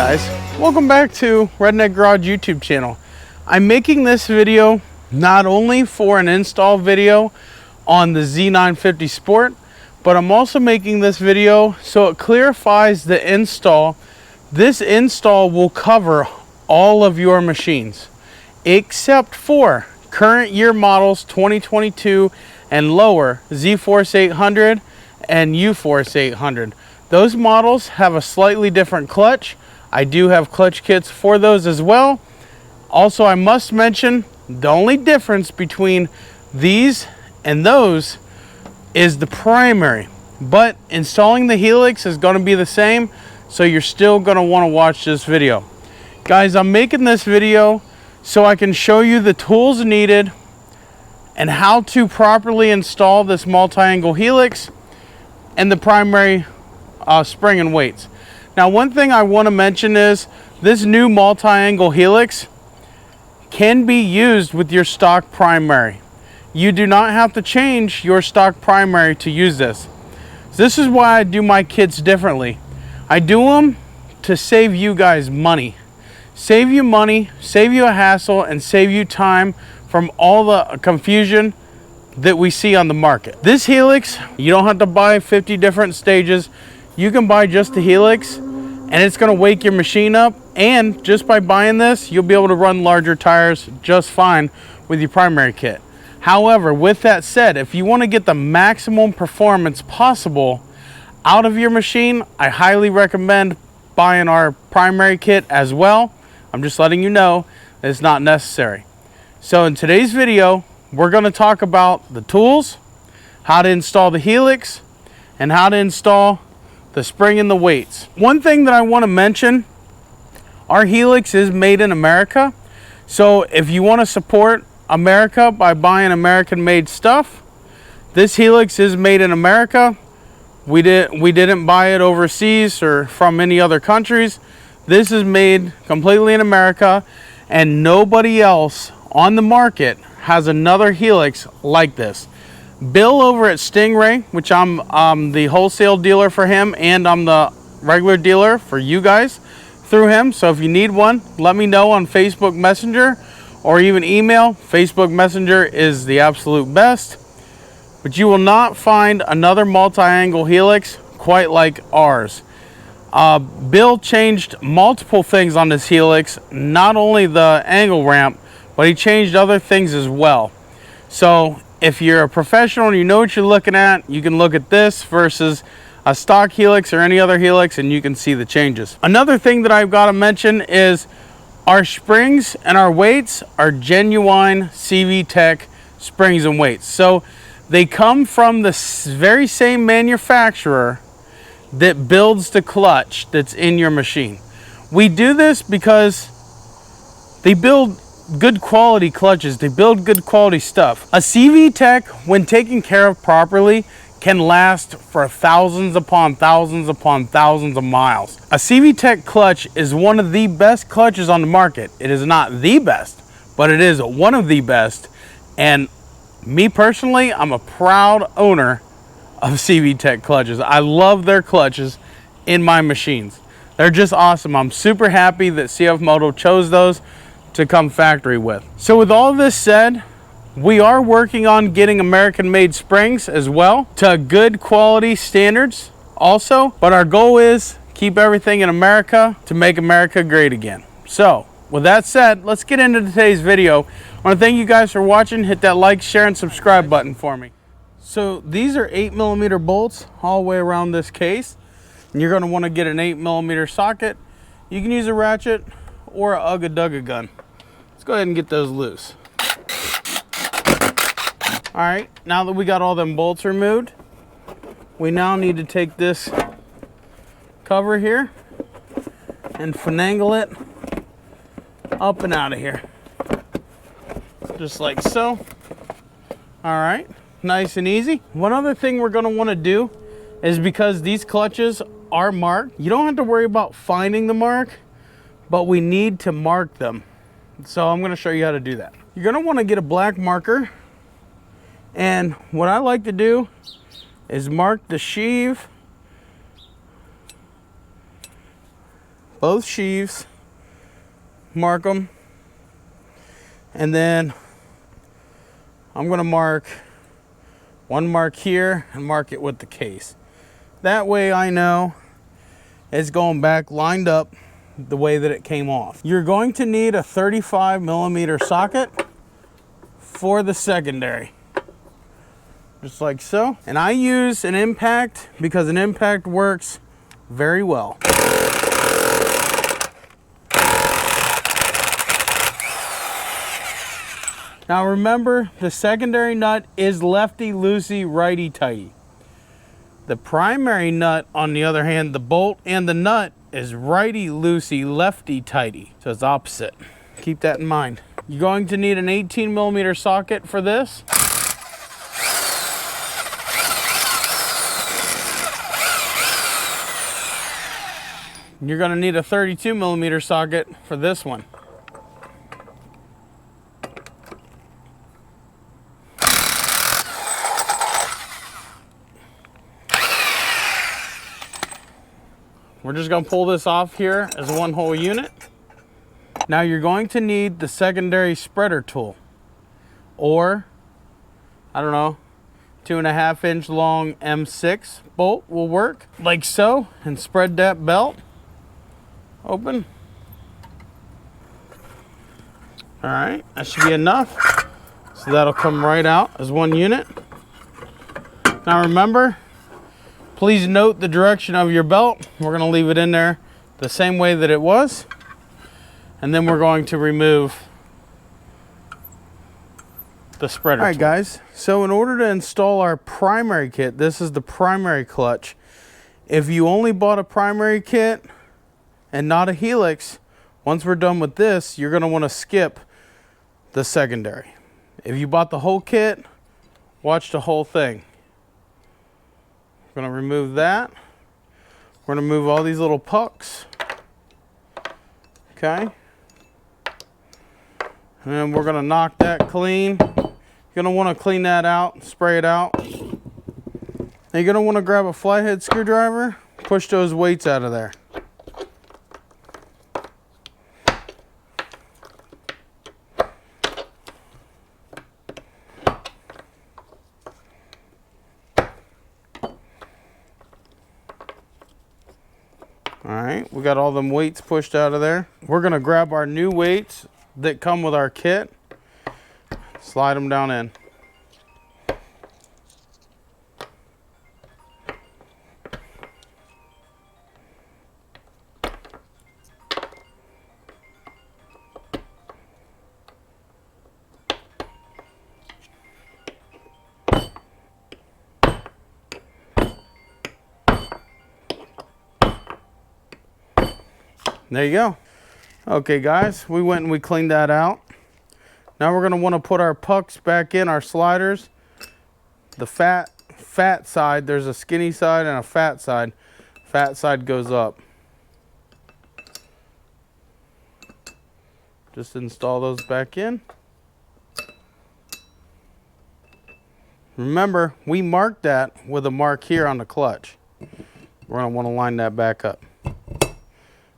guys, welcome back to Redneck Garage YouTube channel. I'm making this video not only for an install video on the Z950 Sport, but I'm also making this video so it clarifies the install. This install will cover all of your machines except for current year models 2022 and lower, ZForce 800 and UForce 800. Those models have a slightly different clutch. I do have clutch kits for those as well. Also, I must mention the only difference between these and those is the primary, but installing the Helix is going to be the same, so you're still going to want to watch this video. Guys, I'm making this video so I can show you the tools needed and how to properly install this multi-angle Helix and the primary spring and weights. Now, one thing I want to mention is this new multi-angle Helix can be used with your stock primary. You do not have to change your stock primary to use this. This is why I do my kits differently. I do them to save you guys money. Save you money, save you a hassle, and save you time from all the confusion that we see on the market. This Helix, you don't have to buy 50 different stages. You can buy just the Helix and it's going to wake your machine up, and just by buying this you'll be able to run larger tires just fine with your primary kit. However, with that said, if you want to get the maximum performance possible out of your machine, I highly recommend buying our primary kit as well. I'm just letting you know it's not necessary. So in today's video, we're going to talk about the tools, how to install the Helix, and how to install the spring and the weights. One thing that I want to mention, our Helix is made in America. So if you want to support America by buying American made stuff, this Helix is made in America. We didn't buy it overseas or from any other countries. This is made completely in America, and nobody else on the market has another Helix like this. Bill over at Stingray, which I'm the wholesale dealer for him, and I'm the regular dealer for you guys through him. So if you need one, let me know on Facebook Messenger or even email. Facebook Messenger is the absolute best. But you will not find another multi-angle Helix quite like ours. Bill changed multiple things on this Helix, not only the angle ramp, but he changed other things as well. So if you're a professional and you know what you're looking at, you can look at this versus a stock Helix or any other Helix and you can see the changes. Another thing that I've got to mention is our springs and our weights are genuine CV Tech springs and weights. So they come from the very same manufacturer that builds the clutch that's in your machine. We do this because they build good quality clutches, they build good quality stuff. A CV Tech, when taken care of properly, can last for thousands upon thousands upon thousands of miles. A CV Tech clutch is one of the best clutches on the market. It is not the best, but it is one of the best. And me personally, I'm a proud owner of CV Tech clutches. I love their clutches in my machines. They're just awesome. I'm super happy that CFMOTO chose those to come factory with. So with all this said, we are working on getting American made springs as well to good quality standards also, but our goal is keep everything in America to make America great again. So with that said, let's get into today's video. I want to thank you guys for watching. Hit that like, share, and subscribe button for me. So these are 8mm bolts all the way around this case, and you're going to want to get an 8mm socket. You can use a ratchet or a Ugga-Dugga gun. Let's go ahead and get those loose. All right, now that we got all them bolts removed, we now need to take this cover here and finagle it up and out of here. Just like so. All right, nice and easy. One other thing we're gonna wanna do is, because these clutches are marked, you don't have to worry about finding the mark, but we need to mark them. So I'm going to show you how to do that. You're going to want to get a black marker, and what I like to do is mark the sheave both sheaves, mark them, and then I'm going to mark one mark here and mark it with the case. That way I know it's going back lined up the way that it came off. You're going to need a 35mm socket for the secondary, just like so. And I use an impact because an impact works very well. Now remember, the secondary nut is lefty-loosey, righty-tighty. The primary nut, on the other hand, the bolt and the nut is righty-loosey, lefty-tighty. So it's opposite. Keep that in mind. You're going to need an 18mm socket for this. You're going to need a 32mm socket for this one. We're just going to pull this off here as one whole unit. Now you're going to need the secondary spreader tool, or I don't know, 2.5 inch long M6 bolt will work, like so, and spread that belt open. All right, that should be enough. So that'll come right out as one unit. Now remember, please note the direction of your belt. We're going to leave it in there the same way that it was. And then we're going to remove the spreader. All right, guys. So in order to install our primary kit, this is the primary clutch. If you only bought a primary kit and not a helix, once we're done with this, you're going to want to skip the secondary. If you bought the whole kit, watch the whole thing. We're going to remove that. We're going to move all these little pucks. Okay. And then we're going to knock that clean. You're going to want to clean that out, spray it out. And you're going to want to grab a flathead screwdriver, push those weights out of there. All right, we got all them weights pushed out of there. We're gonna grab our new weights that come with our kit, slide them down in. There you go. Okay guys, we went and we cleaned that out. Now we're going to want to put our pucks back in, our sliders. The fat side, there's a skinny side and a fat side. Fat side goes up. Just install those back in. Remember, we marked that with a mark here on the clutch. We're going to want to line that back up.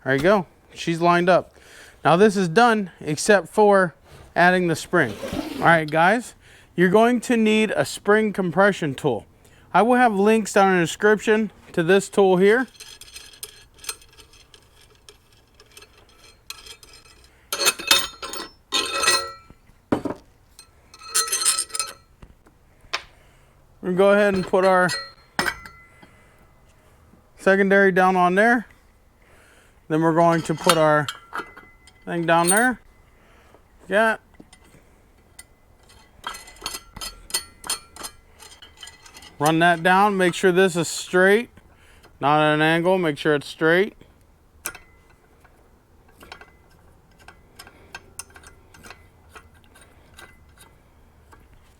There you go. She's lined up. Now this is done except for adding the spring. All right, guys, you're going to need a spring compression tool. I will have links down in the description to this tool here. We're going to go ahead and put our secondary down on there. Then we're going to put our thing down there. Yeah. Run that down. Make sure this is straight, not at an angle. Make sure it's straight.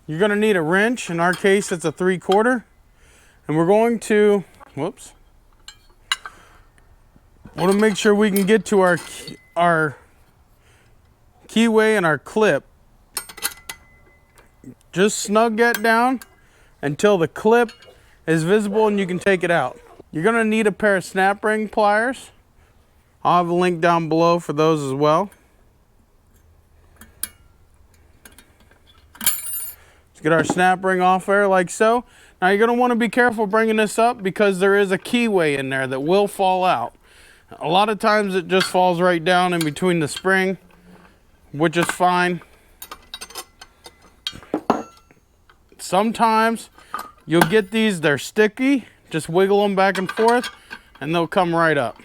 You're going to need a wrench. In our case, it's a 3/4. And we're going to, whoops. Want to make sure we can get to our keyway and our clip. Just snug that down until the clip is visible and you can take it out. You're going to need a pair of snap ring pliers I'll have a link down below for those as well. Let's get our snap ring off there like so. Now you're going to want to be careful bringing this up because there is a keyway in there that will fall out. A lot of times it just falls right down in between the spring, which is fine. Sometimes you'll get these, they're sticky. Just wiggle them back and forth and they'll come right up.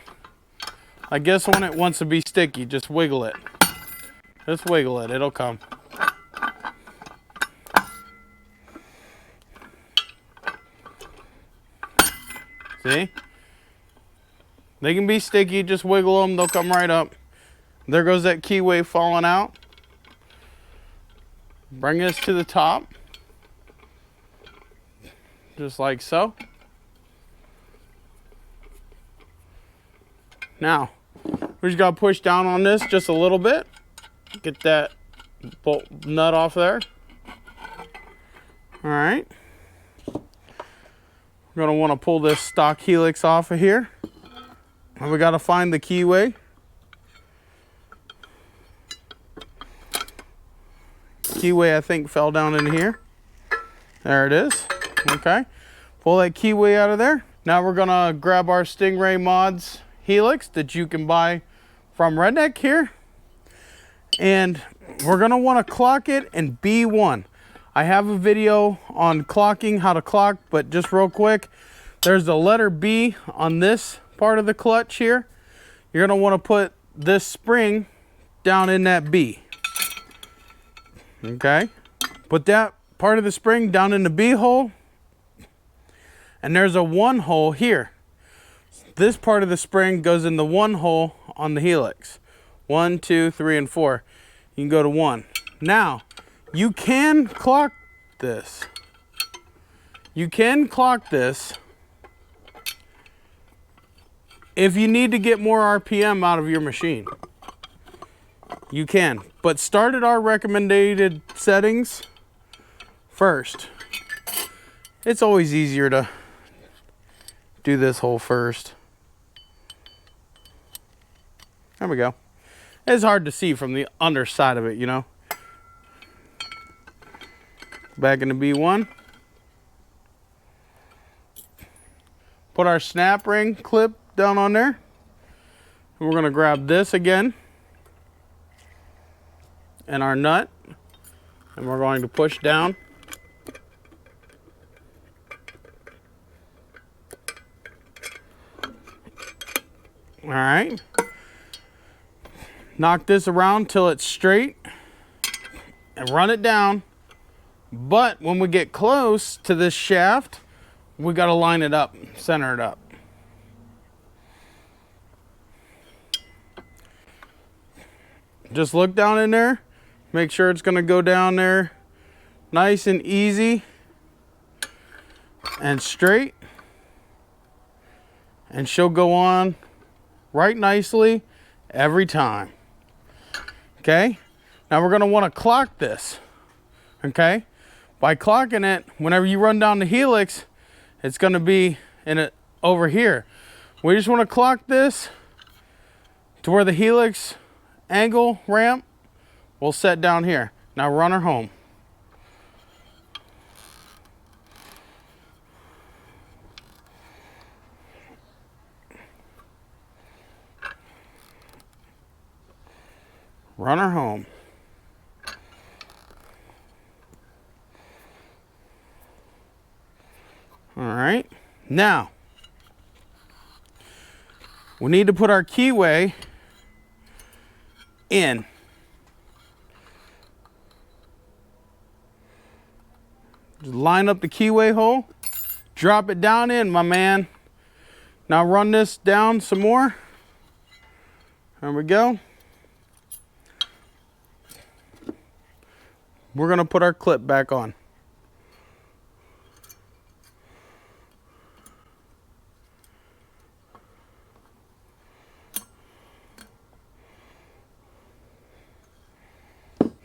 I guess when it wants to be sticky, just wiggle it. Just wiggle it, it'll come. See? They can be sticky, just wiggle them, they'll come right up. There goes that keyway falling out. Bring this to the top. Just like so. Now, we just gotta push down on this just a little bit. Get that bolt nut off there. All right. We're gonna wanna pull this stock helix off of here. And we gotta find the keyway. Keyway, I think, fell down in here. There it is. Okay. Pull that keyway out of there. Now we're gonna grab our Stingray Mods Helix that you can buy from Redneck here. And we're gonna wanna clock it in B1. I have a video on clocking, how to clock, but just real quick, there's the letter B on this part of the clutch here. You're gonna wanna put this spring down in that B. Okay, put that part of the spring down in the B hole, and there's a 1 hole here. This part of the spring goes in the 1 hole on the helix. 1, 2, 3, and 4. You can go to 1. Now, you can clock this. You can clock this if you need to get more RPM out of your machine. You can, but start at our recommended settings first. It's always easier to do this hole first. There we go. It's hard to see from the underside of it, you know. Back into B1. Put our snap ring clip down on there. We're gonna grab this again and our nut, and we're going to push down. All right. Knock this around till it's straight and run it down. But when we get close to this shaft, we got to line it up, center it up. Just look down in there. Make sure it's going to go down there nice and easy and straight. And she'll go on right nicely every time. Okay? Now we're going to want to clock this. Okay? By clocking it, whenever you run down the helix, it's going to be in it over here. We just want to clock this to where the helix angle ramp will set down here. Now run her home. Run her home. All right. Now, we need to put our keyway in. Just line up the keyway hole. Drop it down in, my man. Now run this down some more. There we go. We're going to put our clip back on.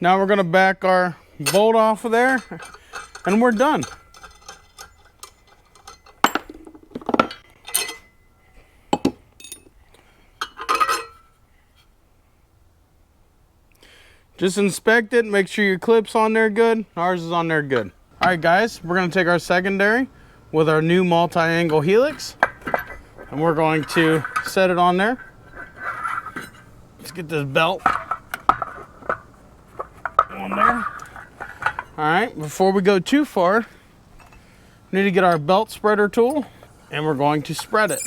Now we're going to back our bolt off of there, and we're done. Just inspect it, make sure your clip's on there good. Ours is on there good. All right, guys, we're gonna take our secondary with our new multi-angle helix, and we're going to set it on there. Let's get this belt on there. All right, before we go too far, we need to get our belt spreader tool, and we're going to spread it.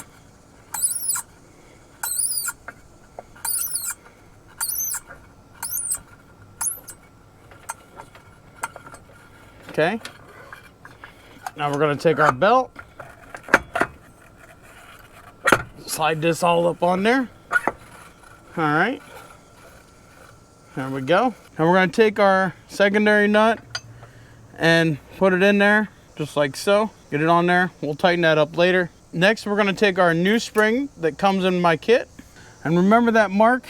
Okay, now we're gonna take our belt, slide this all up on there. All right, there we go. Now we're gonna take our secondary nut and put it in there, just like so. Get it on there, we'll tighten that up later. Next, we're gonna take our new spring that comes in my kit. And remember that mark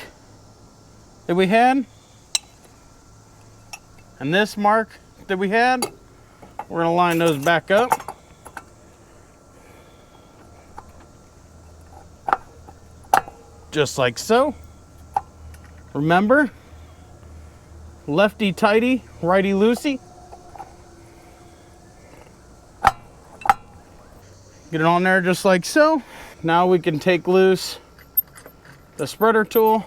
that we had? And this mark that we had? We're gonna line those back up. Just like so. Remember, lefty tighty, righty loosey. Get it on there just like so. Now we can take loose the spreader tool.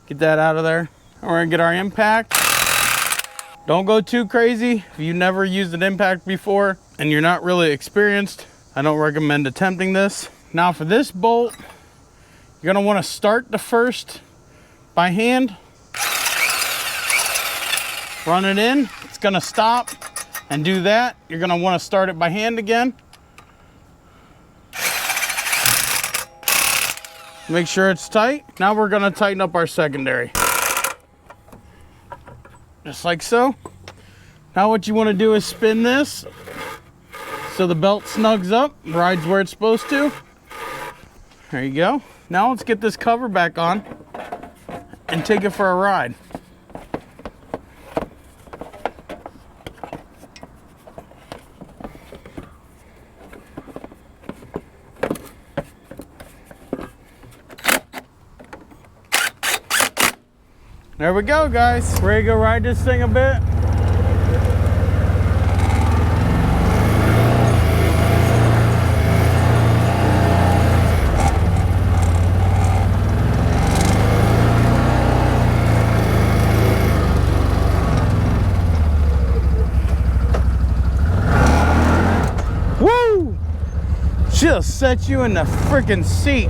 Get that out of there. And we're gonna get our impact. Don't go too crazy. If you've never used an impact before and you're not really experienced, I don't recommend attempting this. Now for this bolt, you're gonna wanna start the first by hand. Run it in, it's gonna stop and do that. You're gonna wanna start it by hand again. Make sure it's tight. Now we're gonna tighten up our secondary. Just like so. Now what you want to do is spin this so the belt snugs up, rides where it's supposed to. There you go. Now let's get this cover back on and take it for a ride. There we go, guys. Ready to go ride this thing a bit? Woo! She'll set you in the freaking seat.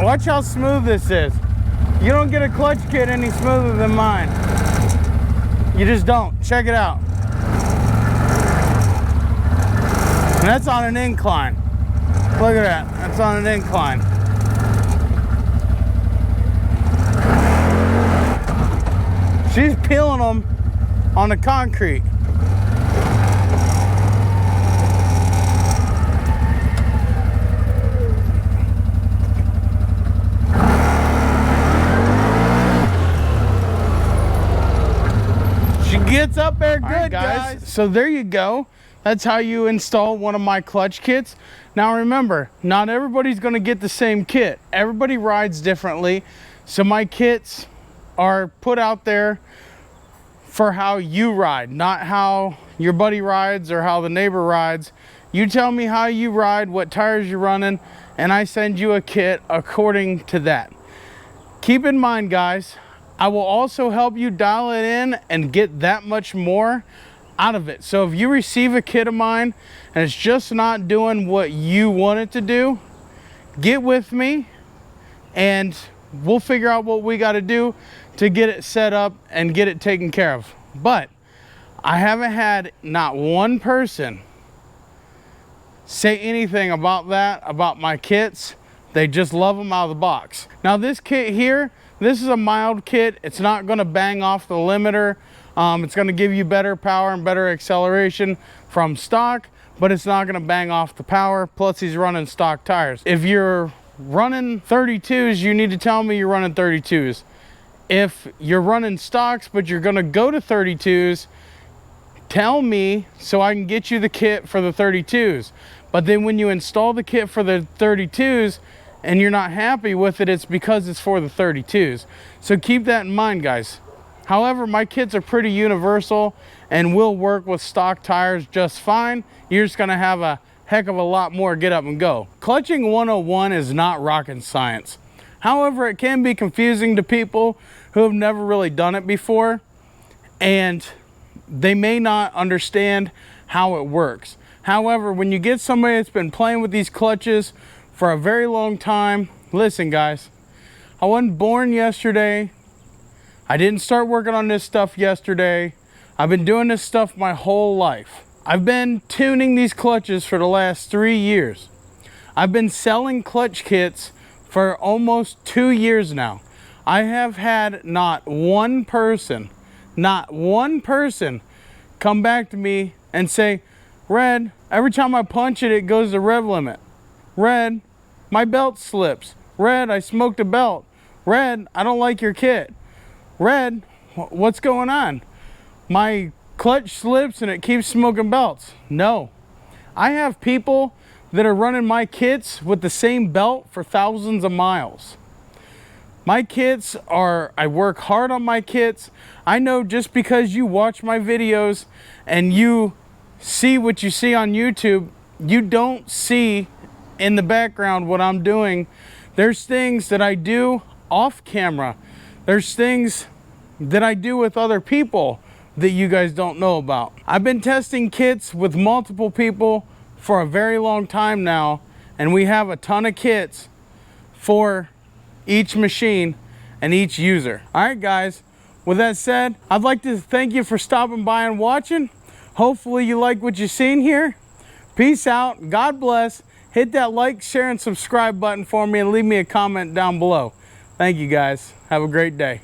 Watch how smooth this is. You don't get a clutch kit any smoother than mine. You just don't. Check it out. And that's on an incline. Look at that. That's on an incline. She's peeling them on the concrete. Gets up there good, right, guys. So there you go. That's how you install one of my clutch kits. Now remember, not everybody's going to get the same kit. Everybody rides differently. So my kits are put out there for how you ride, not how your buddy rides or how the neighbor rides. You tell me how you ride, what tires you're running, and I send you a kit according to that. Keep in mind, guys, I will also help you dial it in and get that much more out of it. So if you receive a kit of mine and it's just not doing what you want it to do, get with me and we'll figure out what we got to do to get it set up and get it taken care of. But I haven't had not one person say anything about that, about my kits. They just love them out of the box. Now this kit here, this is a mild kit. It's not going to bang off the limiter. It's going to give you better power and better acceleration from stock, but it's not going to bang off the power. Plus he's running stock tires. If you're running 32s, you need to tell me you're running 32s. If you're running stocks but you're going to go to 32s, tell me so I can get you the kit for the 32s. But then when you install the kit for the 32s and you're not happy with it, it's because it's for the 32s. So keep that in mind, guys. However, my kits are pretty universal and will work with stock tires just fine. You're just gonna have a heck of a lot more get up and go. Clutching 101 is not rocket science. However, it can be confusing to people who have never really done it before, and they may not understand how it works. However, when you get somebody that's been playing with these clutches for a very long time, listen guys, I wasn't born yesterday. I didn't start working on this stuff yesterday. I've been doing this stuff my whole life. I've been tuning these clutches for the last 3 years. I've been selling clutch kits for almost 2 years now. I have had not one person come back to me and say, Red, every time I punch it, it goes to rev limit. Red, my belt slips. Red, I smoked a belt. Red, I don't like your kit. Red, what's going on? My clutch slips and it keeps smoking belts. No, I have people that are running my kits with the same belt for thousands of miles. My kits are, I work hard on my kits. I know just because you watch my videos and you see what you see on YouTube, you don't see in the background what I'm doing. There's things that I do off camera. There's things that I do with other people that you guys don't know about. I've been testing kits with multiple people for a very long time now, and we have a ton of kits for each machine and each user. All right guys, with that said, I'd like to thank you for stopping by and watching. Hopefully you like what you've seen here. Peace out, God bless. Hit that like, share, and subscribe button for me and leave me a comment down below. Thank you guys, have a great day.